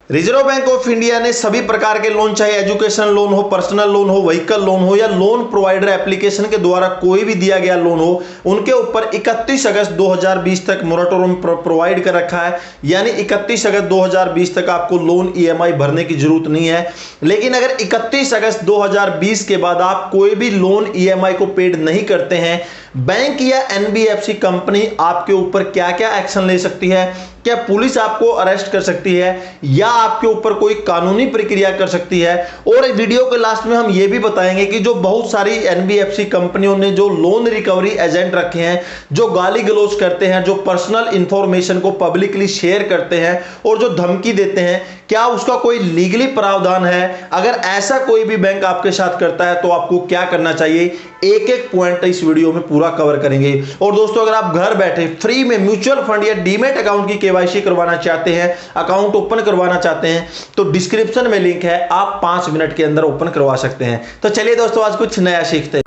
Reserve bank of India ने सभी प्रकार के लोन, चाहे एजुकेशन लोन हो, पर्सनल लोन हो, व्हीकल लोन हो या लोन प्रोवाइडर एप्लीकेशन के द्वारा कोई भी दिया गया लोन हो, उनके ऊपर 31 अगस्त 2020 तक मोरेटोरियम प्रोवाइड कर रखा है। यानी 31 अगस्त 2020 तक आपको लोन ईएमआई भरने की जरूरत नहीं है। लेकिन अगर 31 अगस्त 2020 के बाद आप कोई भी लोन ईएमआई को पेड नहीं करते हैं, बैंक या एनबीएफसी कंपनी आपके ऊपर क्या क्या एक्शन ले सकती है, क्या पुलिस आपको अरेस्ट कर सकती है या आपके ऊपर कोई कानूनी प्रक्रिया कर सकती है। और वीडियो के लास्ट में हम यह भी बताएंगे कि जो बहुत सारी एनबीएफसी कंपनियों ने जो लोन रिकवरी एजेंट रखे हैं, जो गाली गलौज करते हैं, जो पर्सनल इंफॉर्मेशन को पब्लिकली शेयर करते हैं और जो धमकी देते हैं, क्या उसका कोई लीगली प्रावधान है। अगर ऐसा कोई भी बैंक आपके साथ करता है तो आपको क्या करना चाहिए, एक एक पॉइंट इस वीडियो में पूरा कवर करेंगे। और दोस्तों, अगर आप घर बैठे फ्री में म्यूचुअल फंड या डीमैट अकाउंट की केवाईसी करवाना चाहते हैं, अकाउंट ओपन करवाना चाहते हैं, तो डिस्क्रिप्शन में लिंक है, आप 5 मिनट के अंदर ओपन करवा सकते हैं। तो चलिए दोस्तों, आज कुछ नया सीखते हैं।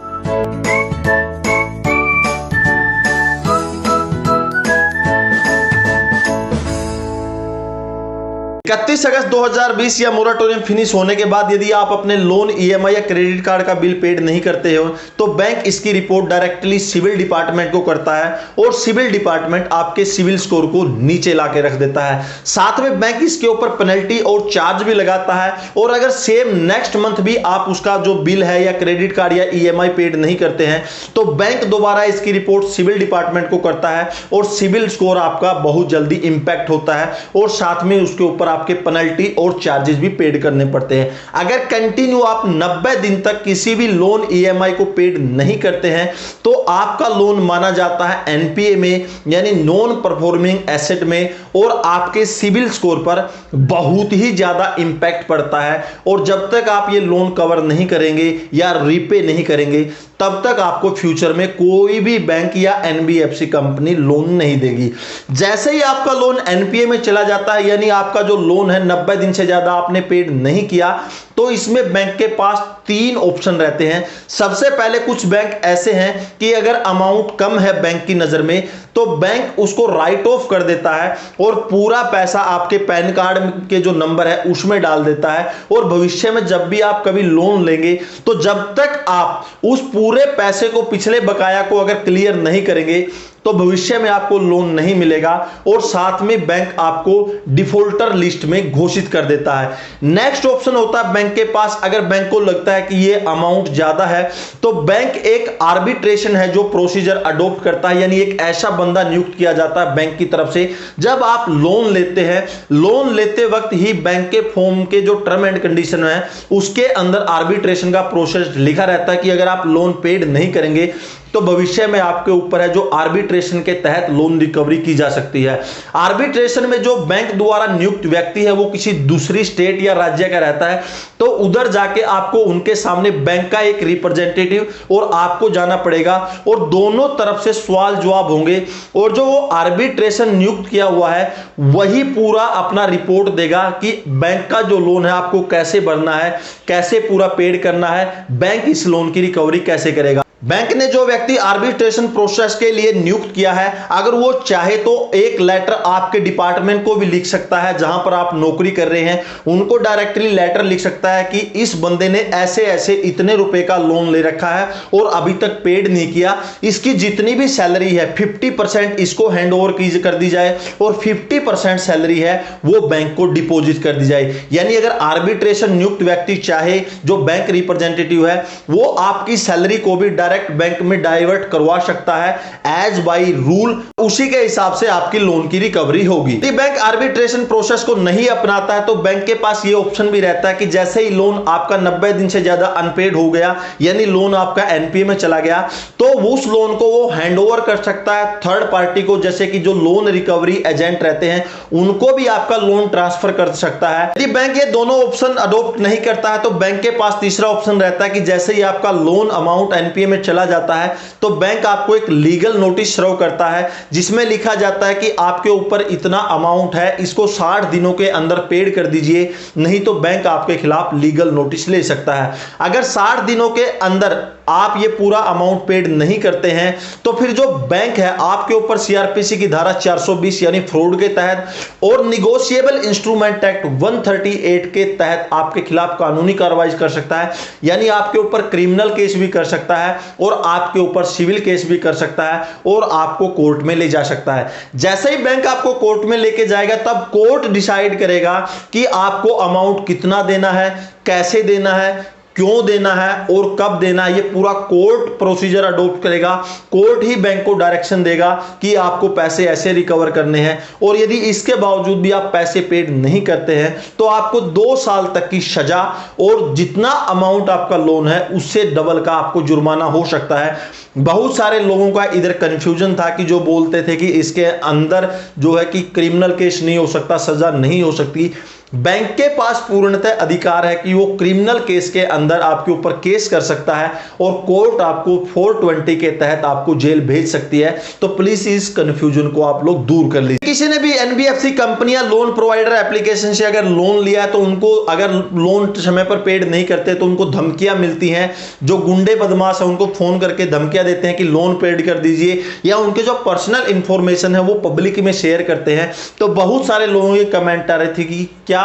31 अगस्त 2020 या मोरेटोरियम फिनिश होने के बाद यदि आप अपने लोन, ईएमआई या क्रेडिट कार्ड का बिल पेड नहीं करते हो तो बैंक इसकी रिपोर्ट डायरेक्टली सिविल डिपार्टमेंट को करता है और सिविल डिपार्टमेंट आपके सिविल स्कोर को नीचे ला के रख देता है। साथ में बैंक इसके ऊपर पेनल्टी और चार्ज भी लगाता है। और अगर सेम नेक्स्ट मंथ भी आप उसका जो बिल है या क्रेडिट कार्ड या ईएमआई पेड नहीं करते हैं तो बैंक दोबारा इसकी रिपोर्ट सिविल डिपार्टमेंट को करता है और सिविल स्कोर आपका बहुत जल्दी इंपैक्ट होता है और साथ में उसके ऊपर आपके पेनल्टी और चार्जेस भी पेड करने पड़ते हैं। अगर कंटिन्यू आप 90 दिन तक किसी भी लोन ईएमआई को पेड नहीं करते हैं तो आपका लोन माना जाता है एनपीए में, यानी नॉन परफॉर्मिंग एसेट में, और आपके सिविल स्कोर पर बहुत ही ज्यादा इंपैक्ट पड़ता है। और जब तक आप ये लोन कवर नहीं करेंगे या रीपे नहीं करेंगे तब तक आपको फ्यूचर में कोई भी बैंक या एनबीएफसी कंपनी लोन नहीं देगी। जैसे ही आपका लोन एनपीए में चला जाता है, यानी आपका जो लोन है 90 दिन से ज्यादा आपने पेड नहीं किया, तो इसमें बैंक के पास 3 ऑप्शन रहते हैं। सबसे पहले कुछ बैंक ऐसे हैं कि अगर अमाउंट कम है बैंक की नजर में तो बैंक उसको राइट ऑफ कर देता है और पूरा पैसा आपके पैन कार्ड के जो नंबर है उसमें डाल देता है। और भविष्य में जब भी आप कभी लोन लेंगे तो जब तक आप उस पूरे पैसे को, पिछले बकाया को अगर क्लियर नहीं करेंगे तो भविष्य में आपको लोन नहीं मिलेगा और साथ में बैंक आपको डिफॉल्टर लिस्ट में घोषित कर देता है। नेक्स्ट ऑप्शन होता है बैंक के पास, अगर बैंक को लगता है कि ये अमाउंट ज्यादा है तो बैंक एक आर्बिट्रेशन है जो प्रोसीजर अडॉप्ट करता है, यानी एक ऐसा बंदा नियुक्त किया जाता है बैंक की तरफ से। जब आप लोन लेते हैं, लोन लेते वक्त ही बैंक के फॉर्म के जो टर्म एंड कंडीशन है उसके अंदर आर्बिट्रेशन का प्रोसेस लिखा रहता है कि अगर आप लोन पेड नहीं करेंगे तो भविष्य में आपके ऊपर है जो आर्बिट्रेशन के तहत लोन रिकवरी की जा सकती है। आर्बिट्रेशन में जो बैंक द्वारा नियुक्त व्यक्ति है वो किसी दूसरी स्टेट या राज्य का रहता है, तो उधर जाके आपको उनके सामने बैंक का एक रिप्रेजेंटेटिव और आपको जाना पड़ेगा और दोनों तरफ से सवाल जवाब होंगे। और जो वो आर्बिट्रेशन नियुक्त किया हुआ है वही पूरा अपना रिपोर्ट देगा कि बैंक का जो लोन है आपको कैसे भरना है, कैसे पूरा पेड करना है, बैंक इस लोन की रिकवरी कैसे करेगा। बैंक ने जो व्यक्ति आर्बिट्रेशन प्रोसेस के लिए नियुक्त किया है, अगर वो चाहे तो एक लेटर आपके डिपार्टमेंट को भी लिख सकता है जहां पर आप नौकरी कर रहे हैं, उनको डायरेक्टली लेटर लिख सकता है कि इस बंदे ने ऐसे ऐसे इतने रुपए का लोन ले रखा है और अभी तक पेड नहीं किया, इसकी जितनी भी सैलरी है 50% इसको हैंड ओवर कर दी जाए और 50% सैलरी है वो बैंक को डिपॉजिट कर दी जाए। यानी अगर आर्बिट्रेशन नियुक्त व्यक्ति चाहे, जो बैंक रिप्रेजेंटेटिव है, वो आपकी सैलरी को भी डायरेक्ट बैंक में डाइवर्ट करवा सकता है एज बाय रूल, उसी के हिसाब से आपकी लोन की रिकवरी होगी। यदि बैंक आर्बिट्रेशन प्रोसेस को नहीं अपनाता है तो बैंक के पास यह ऑप्शन भी रहता है कि जैसे ही लोन आपका 90 दिन से ज्यादा अनपेड हो गया, यानी लोन आपका एनपीए में चला गया, तो उस लोन को वो हैंडओवर कर सकता है थर्ड पार्टी को, जैसे कि जो लोन रिकवरी एजेंट रहते हैं उनको भी आपका लोन ट्रांसफर कर सकता है। यदि बैंक ये दोनों ऑप्शन अडॉप्ट नहीं करता है तो बैंक के पास तीसरा ऑप्शन रहता है कि जैसे ही आपका लोन अमाउंट एनपीए में चला जाता है तो बैंक आपको एक लीगल नोटिस सर्व करता है जिसमें लिखा जाता है कि आपके ऊपर इतना अमाउंट है, इसको 60 दिनों के अंदर पेड कर दीजिए, नहीं तो बैंक आपके खिलाफ लीगल नोटिस ले सकता है। अगर 60 दिनों के अंदर आप ये पूरा अमाउंट पेड नहीं करते हैं तो फिर जो बैंक है आपके ऊपर सीआरपीसी की धारा 420 यानी फ्रॉड के तहत और निगोशिएबल इंस्ट्रूमेंट एक्ट 138 के तहत आपके खिलाफ कानूनी कार्रवाई कर सकता है, यानी आपके ऊपर क्रिमिनल केस भी कर सकता है और आपके ऊपर सिविल केस भी कर सकता है और आपको कोर्ट में ले जा सकता है। जैसे ही बैंक आपको कोर्ट में लेके जाएगा तब कोर्ट डिसाइड करेगा कि आपको अमाउंट कितना देना है, कैसे देना है, क्यों देना है और कब देना है। ये पूरा कोर्ट प्रोसीजर अडॉप्ट करेगा। कोर्ट ही बैंक को डायरेक्शन देगा कि आपको पैसे ऐसे रिकवर करने हैं और यदि इसके बावजूद भी आप पैसे पेड नहीं करते हैं तो आपको 2 साल तक की सजा और जितना अमाउंट आपका लोन है उससे डबल का आपको जुर्माना हो सकता है। बहुत सारे लोगों का इधर कंफ्यूजन था कि जो बोलते थे कि इसके अंदर जो है कि क्रिमिनल केस नहीं हो सकता, सजा नहीं हो सकती। बैंक के पास पूर्णतः अधिकार है कि वो क्रिमिनल केस के अंदर आपके ऊपर केस कर सकता है और कोर्ट आपको 420 के तहत आपको जेल भेज सकती है। तो प्लीज इस कंफ्यूजन को आप लोग दूर कर लीजिए। किसी ने भी एनबीएफसी कंपनियां लोन प्रोवाइडर एप्लीकेशन से अगर लोन लिया है तो उनको अगर लोन समय पर पेड नहीं करते तो उनको धमकियां मिलती हैं। जो गुंडे बदमाश है उनको फोन करके धमकियां देते हैं कि लोन पेड कर दीजिए या उनके जो पर्सनल इंफॉर्मेशन है वो पब्लिक में शेयर करते हैं। तो बहुत सारे लोगों के कमेंट आ रहे थे कि क्या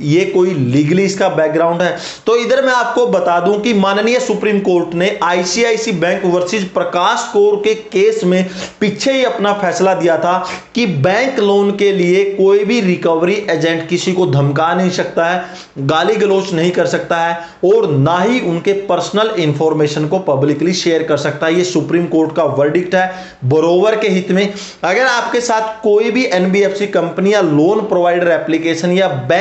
ये कोई लीगली इसका बैकग्राउंड है। तो इधर मैं आपको बता दूं कि माननीय सुप्रीम कोर्ट ने आईसीआईसी बैंक वर्सेस प्रकाश कौर के केस में पीछे ही अपना फैसला दिया था कि बैंक लोन के लिए कोई भी रिकवरी एजेंट किसी को धमका नहीं सकता है, गाली गलौज नहीं कर सकता है और ना ही उनके पर्सनल इंफॉर्मेशन को पब्लिकली शेयर कर सकता है। ये सुप्रीम कोर्ट का वर्डिक्ट है बरोबर के हित में। अगर आपके साथ कोई भी एनबीएफसी कंपनी या लोन प्रोवाइडर एप्लीकेशन या बैंक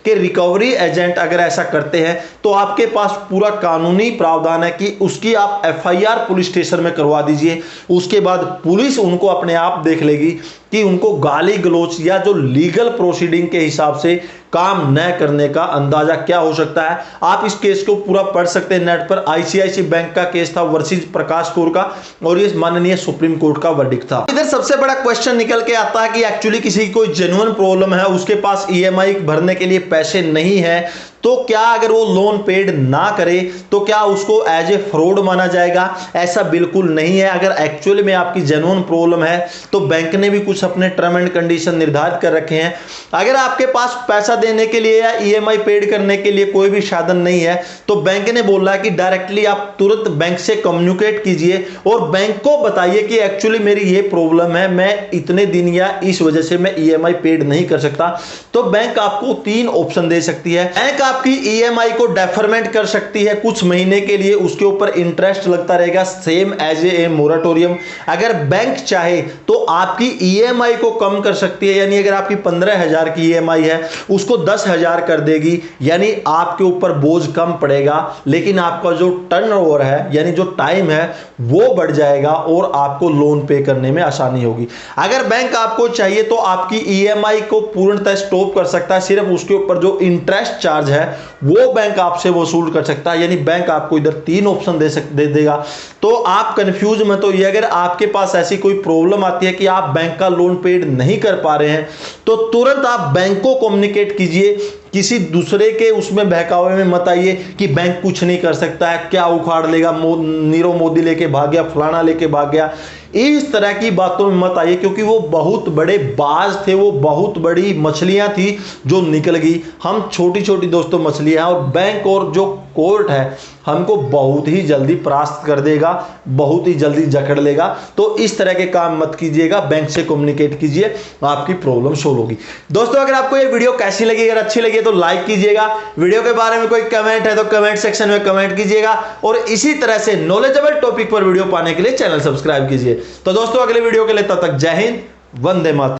के रिकवरी एजेंट अगर ऐसा करते हैं तो आपके पास पूरा कानूनी प्रावधान है कि उसकी आप एफआईआर पुलिस स्टेशन में करवा दीजिए। उसके बाद पुलिस उनको अपने आप देख लेगी कि उनको गाली गलौज या जो लीगल प्रोसीडिंग के हिसाब से काम न करने का अंदाजा क्या हो सकता है। आप इस केस को पूरा पढ़ सकते हैं नेट पर। आईसीआईसी बैंक का केस था वर्सेस प्रकाश कौर का और ये माननीय सुप्रीम कोर्ट का वर्डिक्ट था। इधर सबसे बड़ा क्वेश्चन निकल के आता है कि एक्चुअली किसी की कोई जेन्युइन प्रॉब्लम है, उसके पास ईएमआई भरने के लिए पैसे नहीं है, तो क्या अगर वो लोन पेड ना करे तो क्या उसको एज ए फ्रॉड माना जाएगा? ऐसा बिल्कुल नहीं है। अगर एक्चुअली में आपकी जेन्युइन प्रॉब्लम है तो बैंक ने भी कुछ अपने टर्म एंड कंडीशन निर्धारित कर रखे हैं। अगर आपके पास पैसा देने के लिए या ईएमआई पेड करने के लिए कोई भी साधन नहीं है तो बैंक ने बोला है कि डायरेक्टली आप तुरंत बैंक से कम्युनिकेट कीजिए और बैंक को बताइए कि एक्चुअली मेरी ये प्रॉब्लम है, मैं इतने दिन या इस वजह से मैं ईएमआई पेड नहीं कर सकता। तो बैंक आपको 3 ऑप्शन दे सकती है। बैंक आपकी ईएमआई को डेफरमेंट कर सकती है कुछ महीने के लिए, उसके ऊपर इंटरेस्ट लगता रहेगा सेम एज ए मोरेटोरियम। अगर बैंक चाहे तो आपकी ईएमआई को कम कर सकती है, यानी अगर आपकी 15,000 की ईएमआई है उसको 10,000 कर देगी, यानी आपके ऊपर बोझ कम पड़ेगा लेकिन आपका जो टर्नओवर है यानी जो टाइम है वो बढ़ जाएगा और आपको लोन पे करने में आसानी होगी। अगर बैंक आपको चाहिए तो आपकी ईएमआई को पूर्णतः स्टॉप कर सकता है, सिर्फ उसके ऊपर जो इंटरेस्ट चार्ज है वो बैंक आपसे वसूल कर सकता है। यानी बैंक आपको इधर 3 ऑप्शन दे देगा। तो आप कंफ्यूज मत होइए। अगर आपके पास ऐसी कोई प्रॉब्लम आती है कि आप बैंक का लोन पेड नहीं कर पा रहे हैं तो तुरंत आप बैंक को कम्युनिकेट कीजिए, किसी दूसरे के उसमें बहकावे में मत आइए कि बैंक कुछ नहीं कर सकता है, क्या उखाड़ लेगा, नीरव मोदी लेके भाग गया, फलाना लेके भाग गया, इस तरह की बातों में मत आइए क्योंकि वो बहुत बड़े बाज थे, वो बहुत बड़ी मछलियां थी जो निकल गई। हम छोटी छोटी दोस्तों मछलियां हैं और बैंक और जो कोर्ट है हमको बहुत ही जल्दी परास्त कर देगा, बहुत ही जल्दी जकड़ लेगा। तो इस तरह के काम मत कीजिएगा, बैंक से कम्युनिकेट कीजिए, आपकी प्रॉब्लम सोल्व होगी। दोस्तों अगर आपको ये वीडियो कैसी लगी, अगर अच्छी लगी तो लाइक कीजिएगा। वीडियो के बारे में कोई कमेंट है तो कमेंट सेक्शन में कमेंट कीजिएगा और इसी तरह से नॉलेजेबल टॉपिक पर वीडियो पाने के लिए चैनल सब्सक्राइब कीजिए। तो दोस्तों अगले वीडियो के लिए तब तक जय हिंद, वंदे मातरम।